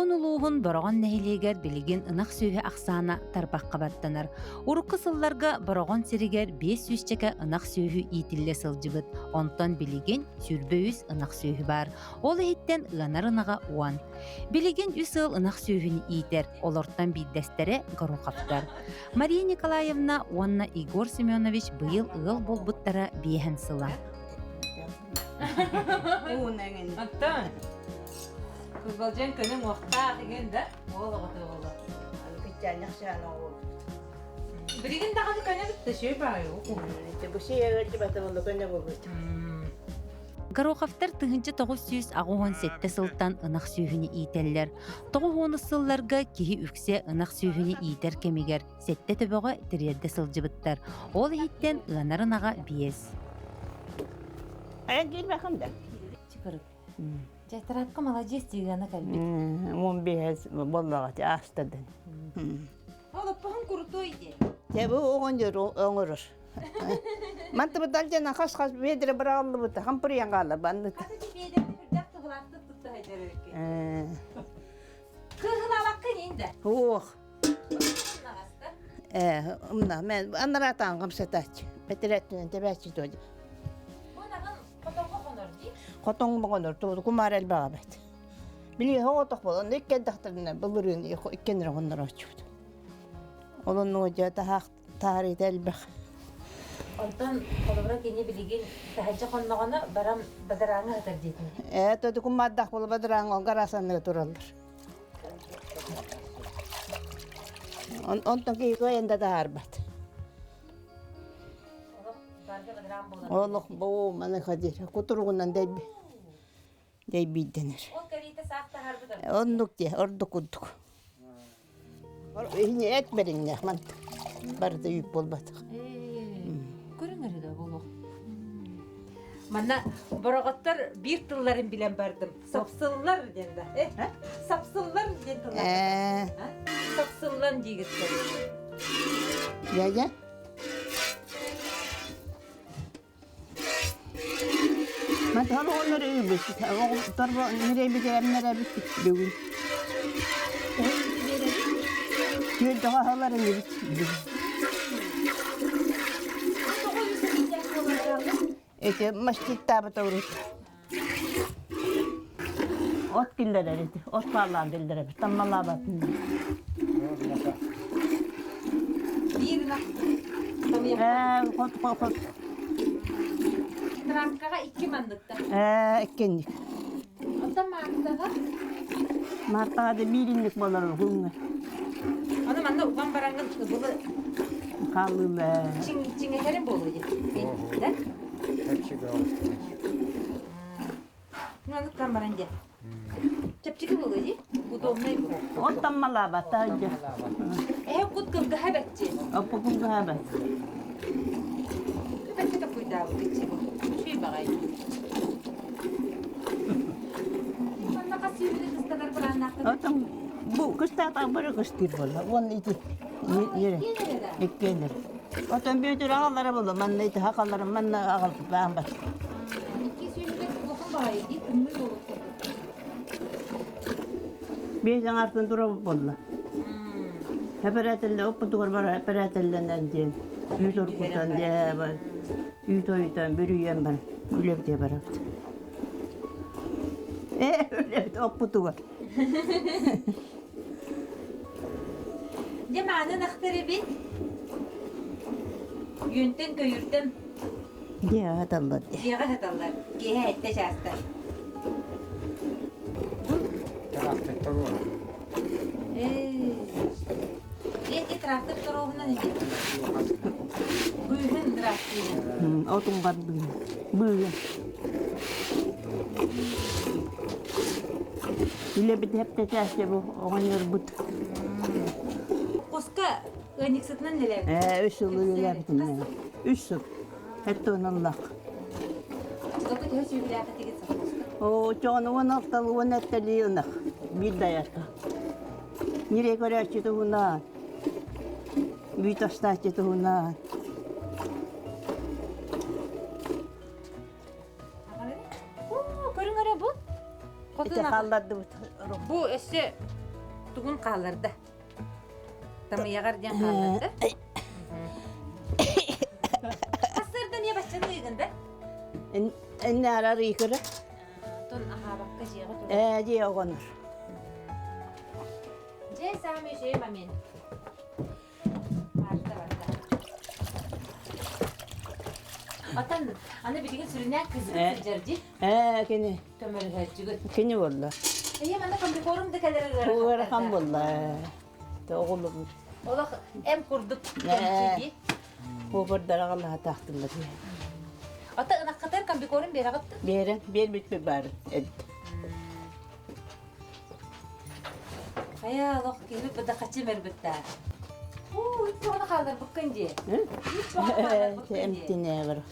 Онулуғын бороғон нәхилегер билигин ынақ сүйі ақсана тарбаққа баттанар. Урукка сылларга бороғон сиригер 500 чека ынақ сүйі итилле сылжыбыт. Онтон билигин сүрбөйіз ынақ сүйі бар. Ол ехиттен ығанар ынаға уан. Билигин үсыл ынақ сүйіні итер. Олортан биддестере Гороховтар. Мария Николаевна уанна Игорь Семенович быйыл ығыл болбуттара биехен сыла. Аттан. Кызбалжан көне муақта деген да, ол оғыты олы. Кычан яқшаны ол. Біреген дағаны көне бітті, шөй бағы оқу. Бұл шейгерді бәті болы көне болбыды. Гороховтар тыгынчы 900 ағуын сетте сылтан ынақ сүйіні ителлер. 900 сылларга кихи үксе ынақ сүйіні итер кемигер сетте төбөға тірерде сылжыбыттар. Ол ехиттен ығанар ынаға биес. Аян кел бақымда. Чықырып. Жайтарапқа молодец дегені кәлбет. 15 боллағат астадын. Ол аппағын күріті ойде. Тебі оған жер оңырыр. Манты бұдал жана қас-қас бедірі бір алды бұты. Қампыр еңғалы банды. Қатыды бейдерді бірдәқті ғылақты тұтты хайдар өке. Қығын алаққын енді. Оқ. Нағасты. Умна, мен анарatan қымсатач. Бәтіреттінен тебәтші тоды. Онағын қотонға қоныр дей? Қотоң бұғыныр тоды құмар әлбаға бәт. Біле хоғытық бол, оны ikкен дақтырынан бұлырын ikkenір қоныр очуды. Олының өте тағарит әлбақ. Онтан қолыбыра кені білеген тәхәлчі қонмағаны барам бадараңы ғатар дейтін. Тоды құмардақ бол бадыраңы ғарасанығы тұралыр. Онтан кейгі енді тағар бәт. Барды бадараңы болар. Олық бұл маны қадир. Құтырғынан дейбейденер. Ол кәрейті сақты ғарбыдар. Ондық де, ордық ұддық. Үйіне әт беріңне, манты. Барды үйіп болбадық. Көріңер еді бұл. Манна бұрағаттар бір тылларын білен бардым. Сапсыллар денді. Сапсыллар ден тыллар. Сапсыллан дегіттер. Я. Манты онları үйбіз. Торба нере бітіп бүгін. Көлді қағаларын үйбіз. Эти маститтар бітіріп. От келдер әреді. От парлан келдер әреді. Таммала батында. Қот. Траккаға 2 мандықта. Еккенdik. Онда мартаға? Мартаға да біріндік болар ғыңы. Оны манда ұған бараңын бұлы Қалылы. чиңекерін болу еді. Да? Оны ұқан баран де. Чапчығы болу еді. Удобный бұл. От таммала бата önce. Құт күнгі әбәтте. Опа күнгі әбәт. Әбәтте қапойда бұл кетсе бұл. Шүй бағай. Онда қасүйілі қысталар бұлан нақтыр. Отын bu kıstatan böyle kıstır bolla. Onun iti yere. Ekkendir. Otun büyütür ağalara bolla. Ben de iti hakallarım. Ben de ağal ben bas. İki suyunu kokun bağlı değil. Ünlü olur. Bir sen artık durup bolla. Heperetelle oppuduğur var. Heperetellenden diye. Yüz orkutan diye. Yüz oyutan bürüyen ben. Öyle diye bıraktı. Öyle oppuduğur. Demağını naqtırı bin. Yönten köyürten. Diye atallar diye. Diye atallar. Gehe ette şasta. Traktör tarafına ne diyor? Buyurun traktörü. Otun var buyurun. Bile bir de hep de tersi bu. Oğlanlar bu. Koska önik sıtından neler? 3 yıl yaptım ya. 3 yıl. Hatta Allah. Dokuz hoş bir plaka tigit satmıştı. O çoğunu onu etteliyor. Bir dayarka. Nereye göre açtı ona? Bir taşta açtı ona. Görün bu. İşte kalladı bu. Bu işte тугун кааларда. Тамыягар ден кааларда. Кастырда не баччаны ыйгында? Энне арар икере. Тон ахабакка жега тур. Же огонор. Же сами жей мамин. Барда барда. Atan, аны билген сүрүнәк кызык жарди. Кene. Көмөлгө жүгөт. Kene bolla. Эйе, мана комбикорумда келер. Угара хам bolla. Тоголу. Олах эм курдук көмчеги. Обордара гала тахтылла. Ата ынаккатар комбикорум берагытты. Берен, бер битпе бар. Ая, лох килип буда качы мербитта. Уу, итпогона калдар букканди. Эмтине бар.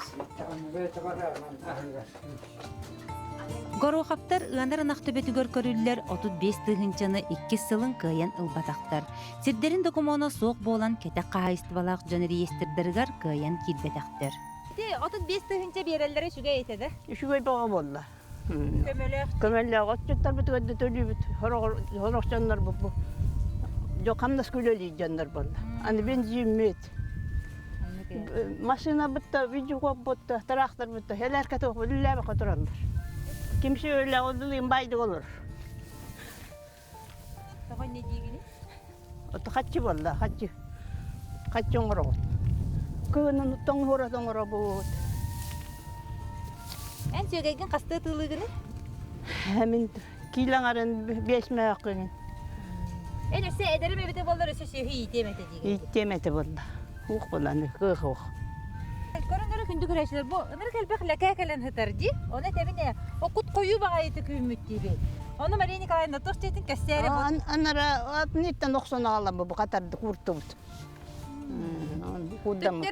Горохаптар ыанар ынахтөбөтүгөр көрүллер 35 тыгынчаны 2 сылын кыйын ылбатактар. Сирдерин докумона соок болан кетек каайстыбалак жөн реестрдеригер кыйын кирбетактар. 35 тыгынча береллери шуга этеди. Шугай бага болла. Көмөлөк. Көмөллө отчуттар бүтүгөдө төлүбүт. Хорокчандар бу. Жок камдас күлөлү жандар болла. Аны бензин машина бутта, видео бутта, трактор бутта, хелерке топ үлләбе котуралар. Кимсе ölә олдылын байды olur. Тагы не дигини? Ото хатчы болла, хатчы. Хатчы оңгорот. Көнүн тоңгора бут. Эн сөйгеген касты тылыгыны? Хәмин килаңарын 5 мәкүн. Эн өсө эдерим эбите боллар өсө сөйхи итемете диген. Иттемете болла. Хук боланы, кыхук. Көрөңгөрө күндү көрөчлөр бу ыныр келбек лекекелен хытарди. Оны тебине окут кою багайты күмүттүбү. Оны Мария Николаевна тохтетин кастери бу. Аннара атниттен 90 алам бу катарды куртубут. Худдам.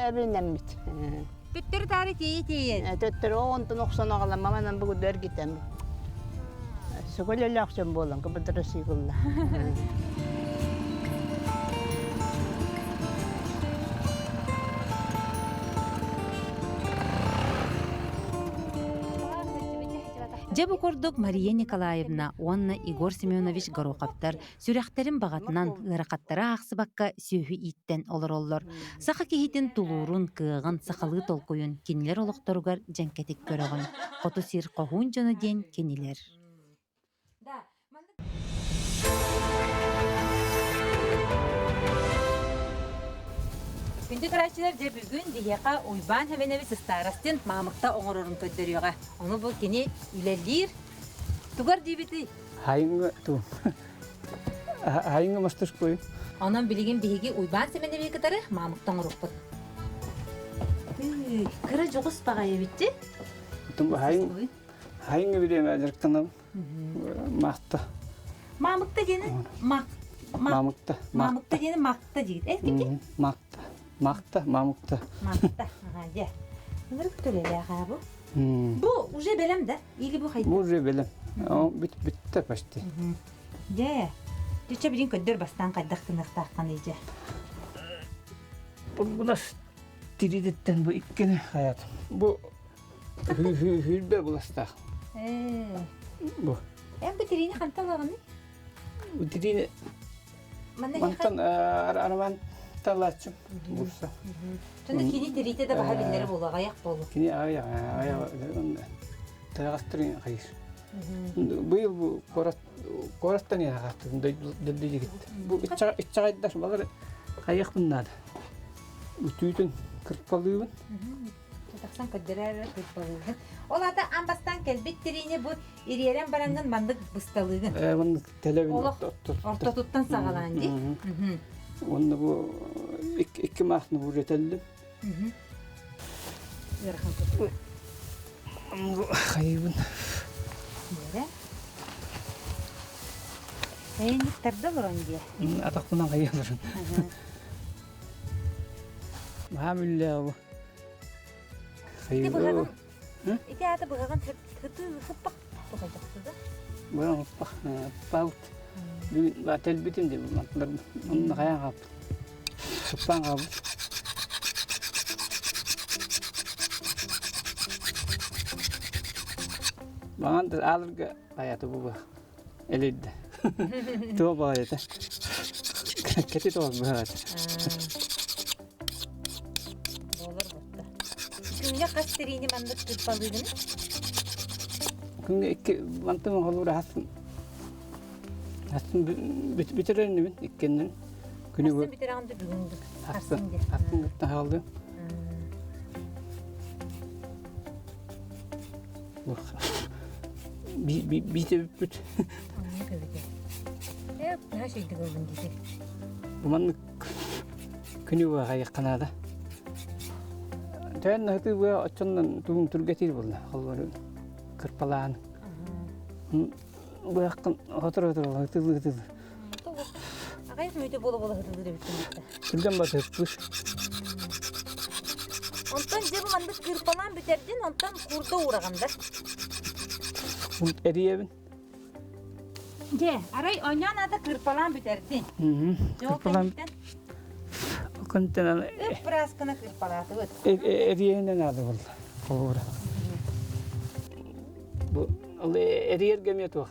Эбилнемит. Бүттөр тары тейе. Төттөр 90 алам маманан бу дер гитем. Sököleli akşam bolan, kapıdırı sıkılla. Жабы көрдік Мария Николаевна, онна Игор Семенович Горохаптар сүрәхтерин бағатынан ырақаттара ақсыбаққа сөйі иттен олар. Сақы кейтін тулурун кыған сақалы толқойын кенілер олықтаругар жәнкетік көріғын. Қоту сир қоғын жаны ден кенілер. Күнді көрәшілер же бүгін дейеқа уйбан хәменеви сыстарастын мамықта оңырырын көддөріуға. Оны бұл кені үлелер. Тугар дейбіті. Хайыңы мастыр қойын. Онан білеген бейге уйбан хәменеви кітары мамықта оңырық бұд. Кірі жоғыс баға ебітті? Хайыңы білем әдіріктіңім. Мақта. Мамықта дені Мамықта. Мамықта дені мақта дейді. Әскіпті? Мақта, мамықта. Мақта. Де. Нұры күтілелі аға бұл? Бұл уже белем да? Или бұл қайды? Бұл уже белем. Бітті пашты. Де. Дүтче білін көддір бастан қайдақтын ықтаққан ейде. Бұл нас тиридеттен бұл иккені хаят. Бұл хүлбе бұл астақ. Бұл. Бұл тирини қанталағыны? Бұл тирини мантан араман талачым бурса. Түні кені тирите де баға білдері болу, аяқ болу. Кені аяқ тағастырын қайыр. Бұл қораттан яғақты, дәлді жегітті. Бұл итчағайдар бағыр қайық бұннады. Үтүйдің кірпалуын. Тақсан көддірәрі кірпалуын. Ол ата амбастан кәлбет тирини бұл ириерен бараңын мандық бұсталуын. Оның тәләбін орта тұттан сағалан де. Оны бұл екі мақтыны бұл жетелдім. Ерхан көтті. Қайыбын. Нере? Әйінліктарды бұрын де? Атақтынан қайыбырын. Мағамілі бұл. Қайыбы. Ики аты бұғаған қыппақ бұғалдақты да? Бұған қыппақ. Пағыт. Тәлбетім де бұл. Оны қаян қап. Қыппан қап. Маған да алырға қаяты бұл. Әлейді. Tuo paita. Keti tuo vähän. Olur botta. Günge kastirini mandık kırpalıydın. Kun ikke vantım olur hasın. Hasın bitirelim mi ikkenin? Günü bu. Kastin bitir andı bugündü. Hasın. Kastin de. Hasın gittin halde. Bir de büt. Anne kövüde. Hep her şeyde gördüm dedi. Umanlık günü bu ayakkanada. Tön hıtı bu açından tuğum turgetir buldu. Halları kırpalan. Bu yakın otur hıtı. Agayet müyde bola hıdıdır bittim bitti. Şuradan batır. Ondan cebim mandık kırpalan biterdin, ondan kurda uğrağanda. Eriyevin. Ce, aray oynayan adı kırpalan biterdin. Kırpalan. Konten Hep bıraskına kırpalatı öt. eriyevinden aldı buldu. Olur. Bu eriyer gemiyet o.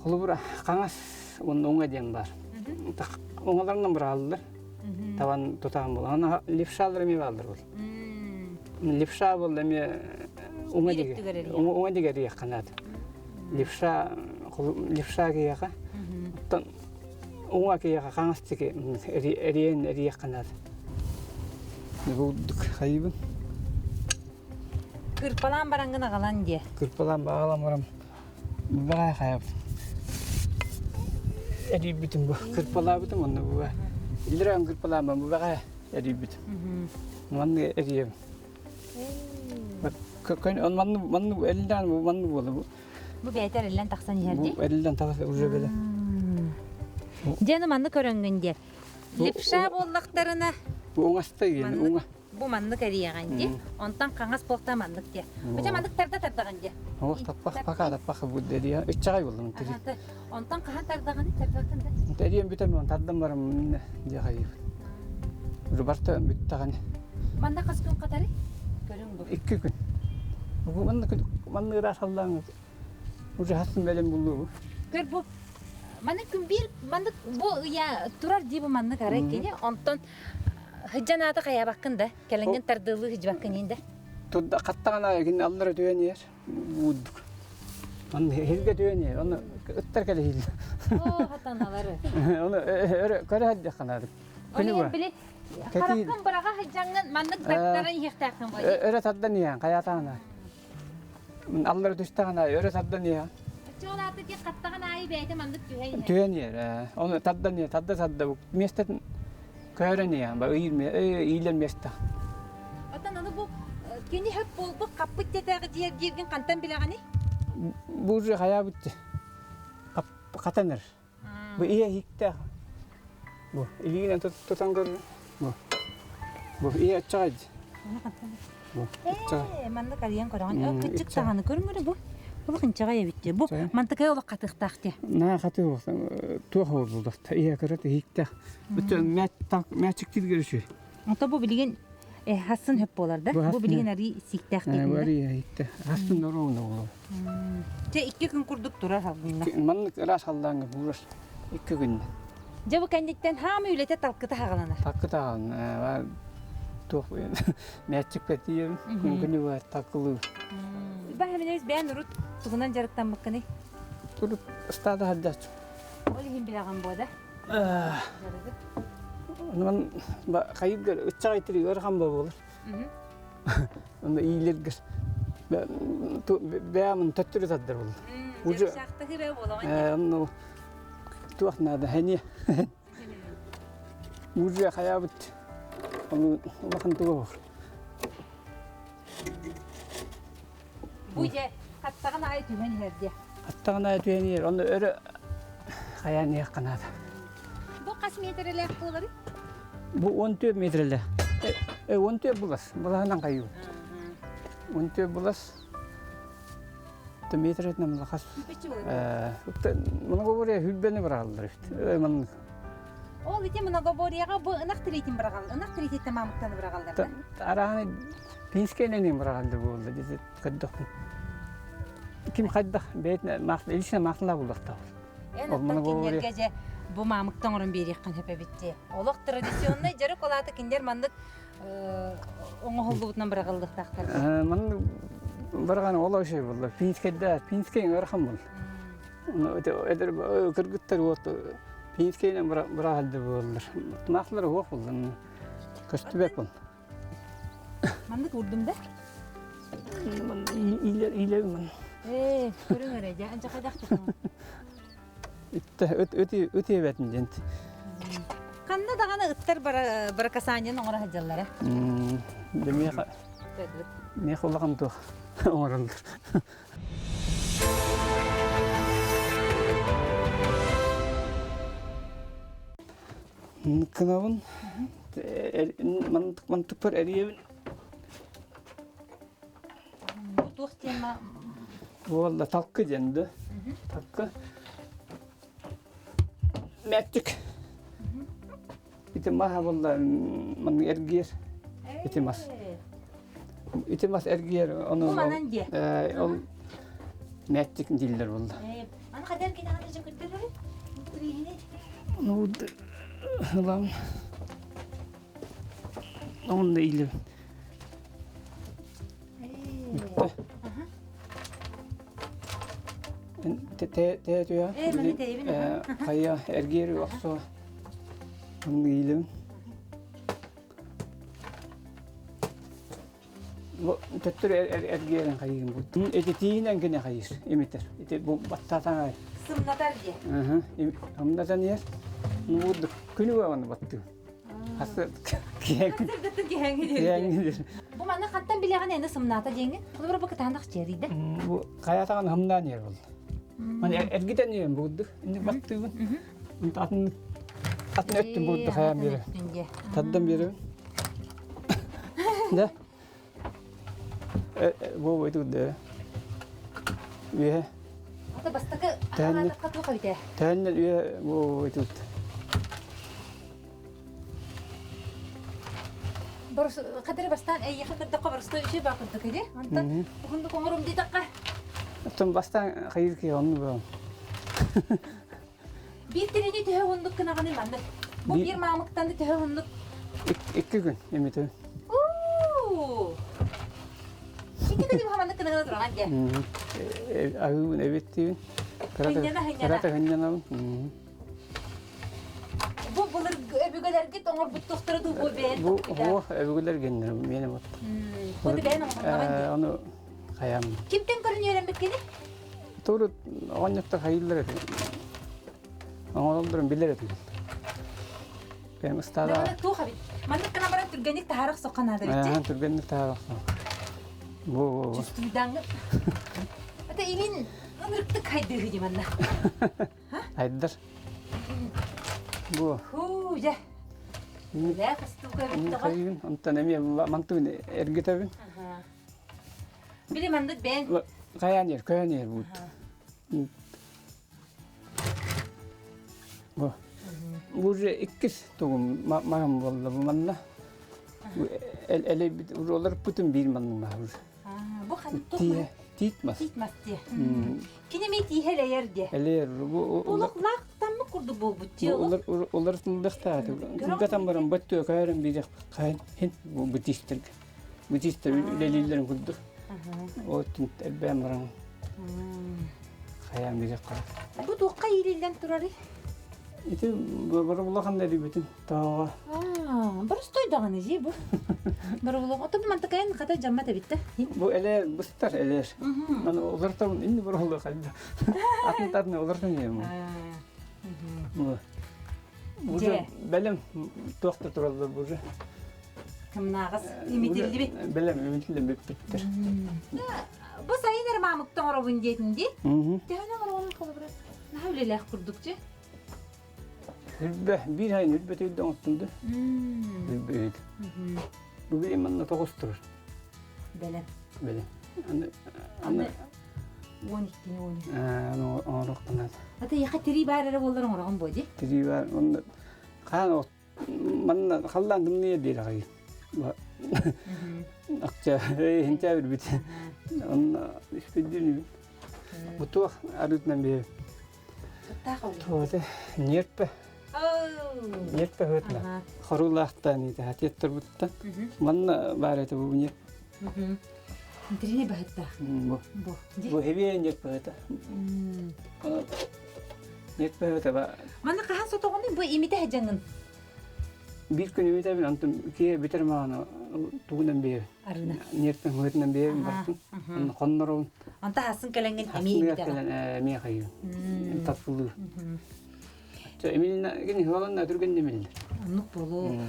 Olur. Kangas onun ona diyen var. Onlardan bir aldılar. Tavan tutan bol. Ana lifşalar mı aldılar bol. Lifşa bol demi ona diğer yakanat. Lifşa ki yaka. Tan ona ki yaka kangas tiki eriyen yakanat. Ne bulduk hayvan. Kırpalan barangına kalan diye. Kırpalan bağlamaram. Bayağı hayap. Eri bütün bu. Kırpala bütün onu bu. İllerim kırpalan bu bayağı eri bütün. Manı eriyem. Bak kan on manı elinden bu manı bu. Bu beyter elden taksan yerdi. Bu elinden taksa ucu böyle. Canım manlı köröngün diye. Lipşa bollaklarına Bu onasta yani ona. bu manlık eriyagan diye. Ondan kangas bolta manlık diye. Hocam manlık tardagan diye. O tapak bu dedi ya. Üç ay oldu dedi. Ondan kahan tardagan tardagan da. Eriyem bütün on tadım var mı diye hayır. Roberto bitti hani. Manda kaç gün kadarı? Körün bu. 2 gün. Bu manı ras Allah'ın. Ucu hasın benim buldu. Kör bu. Manlık gün bir manlık bu ya turar diye bu manlık arayık geliyor. Ondan hıcanata kaya bakın da. Kelengin tardığılığı hıcı bakın yinde. Tudda kattağına yine Allah'a düğün yer. Bulduk. Onu hilge düğün yer. Onu ıttar kere hil. Oo hatanaları. Onu öyle kare hadi kanadık. Onu bile harapkın bırağa hıcangın manlık daktarın yıktakın boyu. Öyle taddan ya kayatağına. Allah'a düştağına öyle taddan ya. Çoğulatı diye kattağın ayı beyde manlık düğün. Düğün yer. Onu taddan ya tadda bu. Mesletin kören ya. Bak iyiler mesle. Atan onu bu kendi hep bol bu kapıt tetağı diye girgin kantan bile hani. Bu hayal bitti. Katanır. Bu iyi hikte. Bu ilgili tutan gör. Bu iyi açaydı. Bu açay. Manlık arayan koran. Küçük tağını görmüyor bu. Bu kınçaya bitti. Bu mantıkaya ola katık taktı. Ne katı olsun. Tuğ oldu. İyi karat hikte. Bütün meçiktir görüşü. Ota bu bilgin hasın hep bolardı. Bu bilgin ari siktak Var dedi. ya hikte. Hasın doğru oldu. Te 2 gün kurduk durar halında. Manlık ras Allah'ın buğrar. 2 gün. Cevap kendikten hamı ülete talkıta hağlanır. Takı da alın. Var tuğ. Meçik petiyor. Günü var takılı. Ben hemen öz beğen urut. Tuğunan jarıktan bakını. Turup stada hadi aç. Olihim bilağın bu da. Onun kayıp gör, uçak itiriyor, kan baba olur. Onda iyiler gör. Beğenmin töttürü tadır olur. Ucu. Şaktaki be olaman. Onu tuğak nada heniye. Ucuya kayabıt. Onu bakın tuğu olur. Bu je kattağın ayı tümen herdi. Hatta kana tüyeniyor, onu öyle kayan yakınada. Bu kaç metrelik boları? Bu 14 metreli. 14 bulas. Bulasından kayıyor. 14 bulas. De metre etnem lakas. Biçi olur. Bunu buraya hülbeni bırakılır işte. Manlık. O gidi buna goboriyaga bu ınak tritin bırakal. Inak triti tamamlıktan bırakallar. Arahane pinskenenin bırakıldı bu oldu. Dedi kaddak. Kim kaddak beytne ilişine mahla bulduk da. Эн Ол маны аттан болар. киндерге же бу мамыктан орун берияккан хепебитти. Олох традиционный жары колаты киндер мандык оңохолдубутунан бара кылдыктактар. Маны барганы олай şey булды. Пинскейн архам бол. Эдер кыргыттар вот Пинскейнен бара халды болдур. Нахлар ок булды. Көстүбек бол. Мандык урдум да? Илер мен. Көрүң эре, анча кайдактыкмын. Өте бетин жент. Канда дагана ыттар бара касанын оңора хаджаллара. Не холагам то оңоролдур. Кынабын мантык бар эриебин. Тух тема Волда талкы женди. Талкы. Мэттик. Итемас волда ман эргер. Итемас. Итемас эргер onu. Манан же. Ол мэттик дилдер волда. Аны кадар кине аны жекөттөр эле. Турийне. Ну лам. Он иле. Те Мани тейбин. Кая эргер оксо. Он иле. Төттөр эргерин кайын бу. Эти тиинен гене кайыр. Эмитер. Эти бу баттатан. Сымнатар же. Амнатан ер. Ну күнү баны батты. Хасы кияң. Кырдыктын кеңи. Кияң. Бу маны каттан билеген энди сымната жеңи. Бул бир бакытандык жериде. Бу каятаган хамдан ер бол. Мен эргитен ер булду. Инде батты бу. Атын өттүм булду каян бери. Таддан бери. Да. Бу өтү дэ. Ве. Ата бастакы ахана катуу кабите. Тәннел ве бу өтү. Борс кадыр бастан якында кабар стой иши бакытты кеде. Антан бүгүндү коңорум дидакка. Аттан бастан кайыр ки онну бу. Бир терени төһөндүк кынаганы манды. Бу бир мамыктанды төһөндүк. 2 күн эмете. Уу. Икки күн хаманды кынаганы турган же. Агын эбетти. Карата ханьяна. Бу булар эбүгөлөргө тоңор буттуктурду бу бен. Бу эбүгөлөр генер мене бот. Бу бен оңорган. Аны каям. Кимден көрүнөөрөн бекени? Турут оңнотта хайылдар. Оңолдорун билер эти. Бем стада. Мана туу хабит. Мана кана бара түргөнүк таарак сокканады битти. Тургенде таа. Бу. Чүстүдаңы. Ата илин ынырыкты кайдыгы ди мана. Айдар. Бу. Хуу же. Я кастуга биттага. Кайын антан эме мантун эргетебин. Били манда бен. Каянер бут. Бу. Уже иккис тугум мам болду бу манна. Эле олар бүтүн бир манның бар. Бу хатты. Титмас. Титмас ди. Кинеме тихеле ерде. Элер бу Улуклак таммы курду бу бутти. олар тылдыкта. Гатан барам бөттө кайрын бир кайын хин бу бутистер. Бутистер лелилерин курду. Оттун элбем барам. Каян бир кай. Бу тукка илилден турары. Ити бар булганда бүтүн таа. Бір стойдағаны же бұл. Бір ұлық. Оты бұл мантықайын қата жаммата бітті. Бу эле быстар элер. Мен олартан инде бир олы калды. Атынтадны олартан ем. Уже белем тохта туралды бу же. Ким нагыз имитилди бит. Белем имитилди биттер. Бу сайынер мамыктан оробун дейтинди. Тәһәнә оробун кылып. Нәһәүлеләх курдукчы. Bir ayın ülbeteydi unuttundu. Ülbeteydi. Bu benim anla toğusturur. Belem. Böyle. Anne. 12 Onu roqtanat. Ata yaqa tiri barara bollarың ораган бойди. Tiri var. Onu kan manna kallan dünya değil hayır. Akça hinta bir bit. Onu ispedini. Bu tuh arıtnan bir. Туоте нерпе хөтнө. Хорулаахтаа нийт хатьяттар бутта. Манна баарэ туу нер. Интерне бахта. Бу Бо. хевие нерпе хөтө. Нерпе хөтө ба Мана кахан сотогоны бу имите хажангын. бир күн үтэ бин антым ке битер маана тугунан бээ. Арына. Нерпе хөтнөн бээ бартын. Коннорун. Анта хасын келенген эми имите. Ми хаю. Таппулу. Тэ эмилна ген хваланна түргэн немил. Анук болу.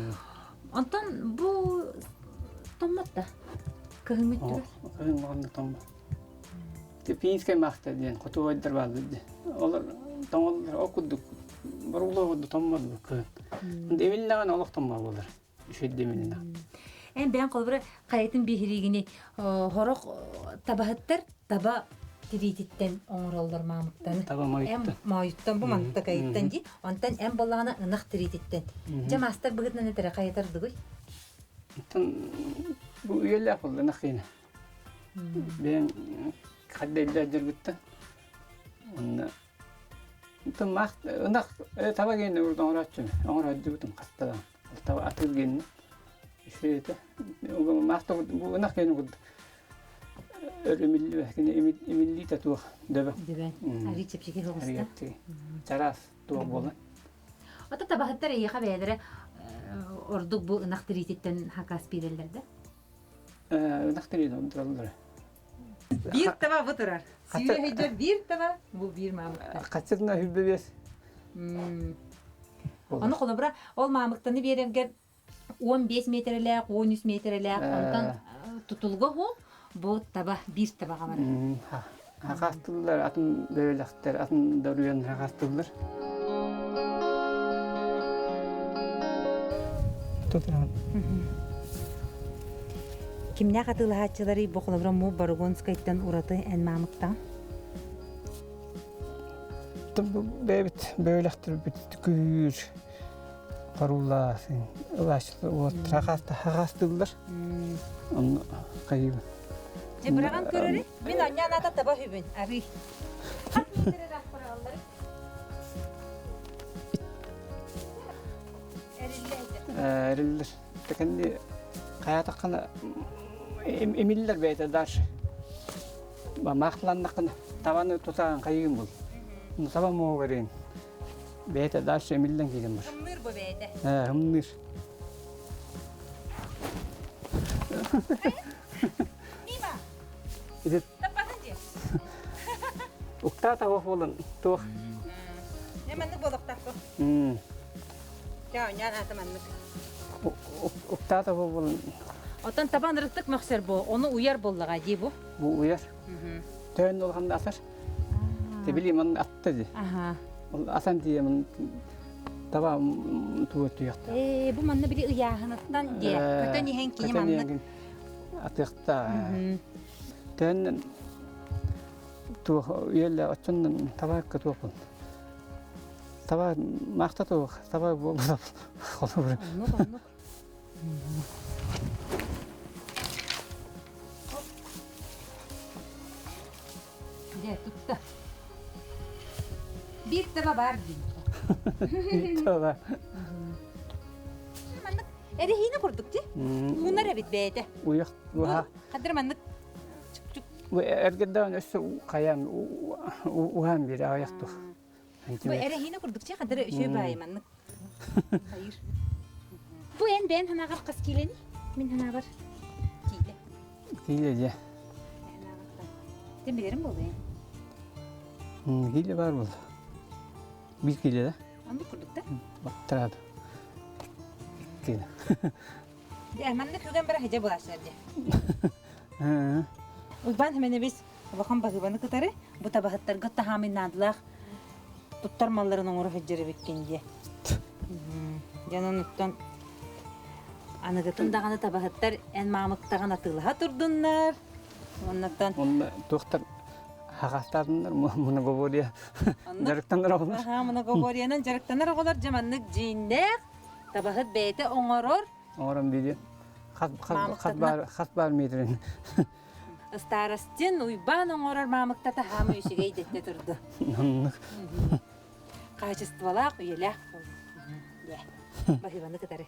Антан бу томматта. Кыгымыттыр. Кын маган том. Тэ пинске махта ден котуайдар балды. Олар тоңолдар окудук. Барулоо томмаду кы. Эмилнаган олох томма болар. Ишедде эмилна. Эн бен колбура кайтын бихиригини хорок табахаттар таба тирититтен оңоролдор мамыктан. Таба майытта. Эм майыттан бу манта кайттан ди. Онтан эм баллагана ынак тирититтен. Жамастар быгытнан этере кайтардыгы. Тан бу үйеле акылды нахина. Бен кадделде жергитте. Онна тан мах ынак таба генне урдан ораччы. Оңорады бутун каттадан. Таба атылген. Ишете. Махта бу ынак генне гуд. Örümlü vakine emilli tatuh debe. Дебен. Ари чепчеке холста. Аригатти. Тарас туа бола. Ата табахаттар ийха бедере ордук бу ынак тирититтен хакас пиреллерде. Нахтери дондралдар. Бир таба бутурар. Сүйе хеджер бир таба бу бир мамыкта. Качырна хүббес. Аны колобра ол мамыктаны беремге 15 метрлек, 13 метрлек онтан тутулга хол бу таба бир табага бар. Хакастылар атын дөөлөктөр, атын дөрүен хакастылар. Тотран. Кимне катылаачылары бу колобра му Баргонскайттан ураты эн мамыкта. Бебит бөөлөктөр бүткүр. Каруласын. Улашлы вот хакастылар. Он кайып. Жебраган көрөрү мен анянада таба хүбүн. Ари. Эриллер. Текенди каятакана эмиллер бейтедар. Ба махтландакына табаны тутаган кайым бул. Таба мо берин. Бейтедар эмиллен киген бар. Мыр бу бейде. Хымныр. Мима. Иде Тапатын же. укта таба болон тух. Неманды болуктакпы. Жа, нян атаманнык. Укта таба болон Отан табан рыттык максар бу. Оны уяр боллага ди бу. бу уяр. Төн болганда асар. Тебили ман атты ди. Аха. Ол асан дие мен таба туот туякта. Бу манны били ыяхынаттан ди. Көтөн ихен кини маннык. Атыкта. Төн ту уеле очон таба кытопун. Таба махта ту таба бу. Анук. Де тутта. Bir taба бар ди. Таба. Маннык эрехини курдук ди. Унар эбит бейде. Уяк уха. Кадыр маннык чук. Бу эргеден өсө каян ухан бир аякту. Бу эрехини курдук чи кадыр өшө бай маннык. Хайыр. Бу эн бен ханагар кыз келени. Мен ханагар кийле. Киле. Дем билерим болду. Киле бар бул. Bir kilo da. Andı kurduk da. Baktırdı. Kilo. Mandık hügen bara hece bulaşlar diye. Hı. Uyban hemen biz bakın bakıbanı kıtarı. Bu tabahatlar gıtta hamin nadılar. Tuttar mallarının uğra heceri bitken diye. Canın uttan. Anıgıtın dağını tabahatlar en mamıktağın atılaha turdunlar. Ondan. Onda doktor Хагастарындар муну говория. Жарыктандар олар. Аха, муну говориянан жарыктанар олар жаманнык жиндек. Табахыт бейте оңорор. Оңором биди. Хат бар метрин. Старостин уйбан оңорор мамыктата хамы үшігей детте турду. качестволаак, үйелээх. Бахибаны кытары.